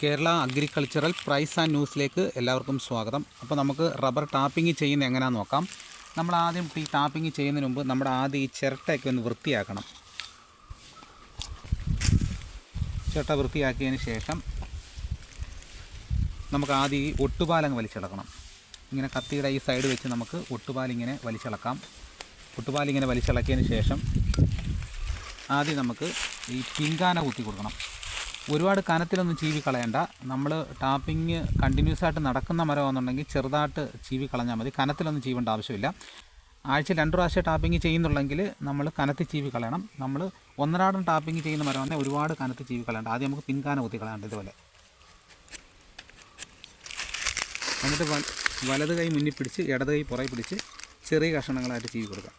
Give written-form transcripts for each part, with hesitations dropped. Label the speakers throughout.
Speaker 1: Kerala agricultural price and ന്യൂസിലേക്ക് എല്ലാവർക്കും സ്വാഗതം. അപ്പോൾ നമുക്ക് റബ്ബർ ടാപ്പിംഗ് ചെയ്യുന്നത് എങ്ങനെയാണെന്ന് നോക്കാം. നമ്മൾ ആദ്യം ഈ ടാപ്പിംഗ് ചെയ്യുന്നതിന് മുമ്പ് നമ്മുടെ ആദ്യം ഈ ചിരട്ടയൊക്കെ ഒന്ന് വൃത്തിയാക്കണം. ചിരട്ട വൃത്തിയാക്കിയതിന് ശേഷം നമുക്ക് ആദ്യം ഈ ഒട്ടുപാലങ്ങ് വലിച്ചിളക്കണം. ഇങ്ങനെ കത്തിയുടെ ഈ സൈഡ് വെച്ച് നമുക്ക് ഒട്ടുപാലിങ്ങനെ വലിച്ചിളക്കാം. ഒട്ടുപാലിങ്ങനെ വലിച്ചിളക്കിയതിന് ശേഷം ആദ്യം നമുക്ക് ഈ പിൻകാന കുത്തി കൊടുക്കണം. ഒരുപാട് കനത്തിലൊന്നും ചീവി കളയണ്ട. നമ്മൾ ടാപ്പിങ് കണ്ടിന്യൂസ് ആയിട്ട് നടക്കുന്ന മരമാണെന്നുണ്ടെങ്കിൽ ചെറുതായിട്ട് ചീവി കളഞ്ഞാൽ മതി. കനത്തിലൊന്നും ചീവേണ്ട ആവശ്യമില്ല. ആഴ്ച 2 പ്രാവശ്യം ടാപ്പിങ് ചെയ്യുന്നുണ്ടെങ്കിൽ നമ്മൾ കനത്തിൽ ചീവി കളയണം. നമ്മൾ ഒന്നരാടം ടാപ്പിങ് ചെയ്യുന്ന മരമാണെങ്കിൽ ഒരുപാട് കനത്തിൽ ചീവി കളയണ്ട. ആദ്യം നമുക്ക് പിൻകാന കുത്തി കളയണ്ട ഇതുപോലെ. എന്നിട്ട് വലത് കൈ മുന്നിൽ പിടിച്ച് ഇടത് കൈ പുറകെ പിടിച്ച് ചെറിയ കഷണങ്ങളായിട്ട് ചീവി കൊടുക്കാം.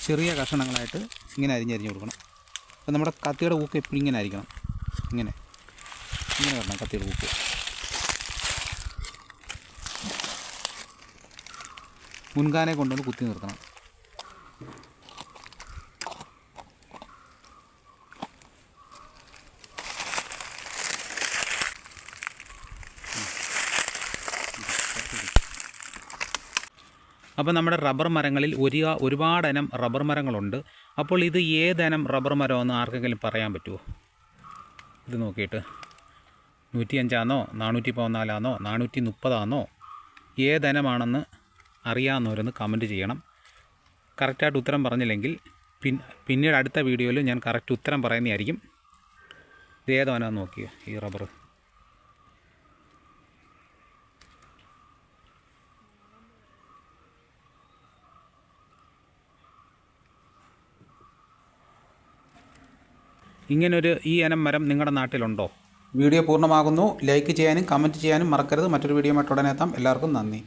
Speaker 1: ചെറിയ കഷണങ്ങളായിട്ട് ഇങ്ങനെ അരിഞ്ഞരിഞ്ഞ് കൊടുക്കണം. അപ്പോൾ നമ്മുടെ കത്തിയുടെ ഊക്ക് എപ്പോഴും ഇങ്ങനെ ആയിരിക്കണം. ഇങ്ങനെ വരണം കത്തിയുടെ ഊക്ക്. മുൻകാനെ കൊണ്ടുവന്ന് കുത്തി നിർത്തണം. അപ്പോൾ നമ്മുടെ റബ്ബർ മരങ്ങളിൽ ഒരുപാട് ഇനം റബ്ബർ മരങ്ങളുണ്ട്. അപ്പോൾ ഇത് ഏതിനം റബ്ബർ മരമെന്ന് ആർക്കെങ്കിലും പറയാൻ പറ്റുമോ? ഇത് നോക്കിയിട്ട് 105 414 430 ഏതിനമാണെന്ന് അറിയാവുന്നവരൊന്ന് കമൻറ്റ് ചെയ്യണം. കറക്റ്റായിട്ട് ഉത്തരം പറഞ്ഞില്ലെങ്കിൽ പിന്നീട് അടുത്ത വീഡിയോയിൽ ഞാൻ കറക്റ്റ് ഉത്തരം പറയുന്നതായിരിക്കും. ഇത് ഏതാണെന്ന് നോക്കിയോ ഈ റബ്ബർ. ഇങ്ങനൊരു ഈ ഇനം മരം നിങ്ങളുടെ നാട്ടിലുണ്ടോ? വീഡിയോ പൂർണ്ണമാകുന്നു. ലൈക്ക് ചെയ്യാനും കമൻറ്റ് ചെയ്യാനും മറക്കരുത്. മറ്റൊരു വീഡിയോയുമായിട്ട് ഉടനെ എത്താം. എല്ലാവർക്കും നന്ദി.